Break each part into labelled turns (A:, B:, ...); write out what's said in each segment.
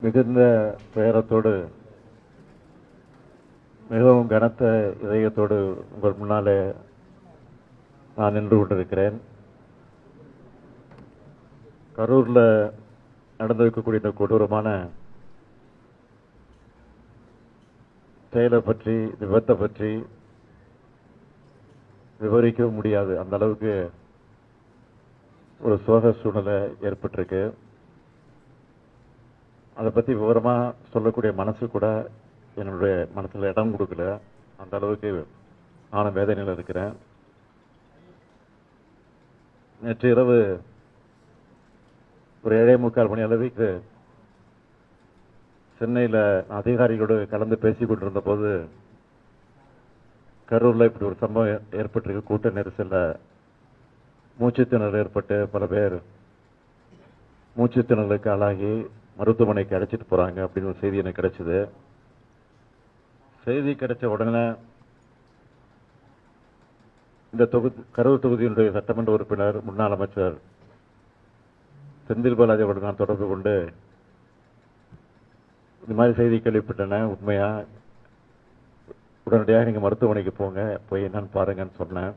A: மிகுந்த துயரத்தோடு மிகவும் கனத்த இதயத்தோடு உங்கள் முன்னாலே நான் நின்று கொண்டிருக்கிறேன். கரூரில் நடந்திருக்கக்கூடிய இந்த கொடூரமான செயலை பற்றி, விபத்தை பற்றி விவரிக்கவும் முடியாது. அந்த அளவுக்கு ஒரு சோக சூழ்நிலை ஏற்பட்டிருக்கு. அதை பற்றி விவரமாக சொல்லக்கூடிய மனசு கூட என்னுடைய மனசில் இடம் கொடுக்கல. அந்த அளவுக்கு நானும் வேதனையில் இருக்கிறேன். நேற்று இரவு ஒரு 7:45 மணி அளவுக்கு சென்னையில் அதிகாரிகளோடு கலந்து பேசிக் கொண்டிருந்த போது கரூரில் இப்படி ஒரு சம்பவம் ஏற்பட்டிருக்கு. கூட்ட நெரிசலில் மூச்சுத்திணறல் ஏற்பட்டு பல பேர் மூச்சுத்திணறலுக்கு ஆளாகி மருத்துவமனைக்கு அழைச்சிட்டு போறாங்க அப்படின்னு ஒரு செய்தி எனக்கு கிடைச்சது. செய்தி கிடைச்ச உடனே இந்த கரூர் தொகுதியினுடைய சட்டமன்ற உறுப்பினர் முன்னாள் அமைச்சர் செந்தில் பாலாஜியோடு நான் தொடர்பு கொண்டு இந்த மாதிரி செய்தி கேள்விப்பட்டேன், உண்மையா, உடனடியாக நீங்க மருத்துவமனைக்கு போங்க, போய் என்னன்னு பாருங்கன்னு சொன்னேன்.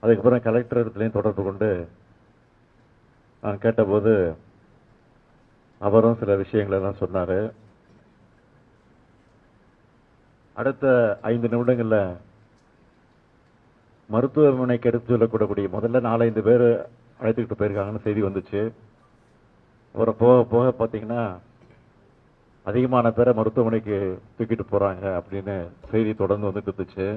A: அதுக்கப்புறம் கலெக்டர் இடத்துலையும் தொடர்பு கொண்டு நான் கேட்டபோது அவரும் சில விஷயங்களை தான் சொன்னாரு. அடுத்த 5 நிமிடங்கள்ல மருத்துவமனைக்கு எடுத்து சொல்லக்கூடக்கூடிய முதல்ல 4-5 பேர் அழைத்துக்கிட்டு போயிருக்காங்கன்னு செய்தி வந்துச்சு. அப்புறம் போக போக பார்த்தீங்கன்னா அதிகமான பேரை மருத்துவமனைக்கு தூக்கிட்டு போறாங்க அப்படின்னு செய்தி தொடர்ந்து வந்துட்டு இருந்துச்சு.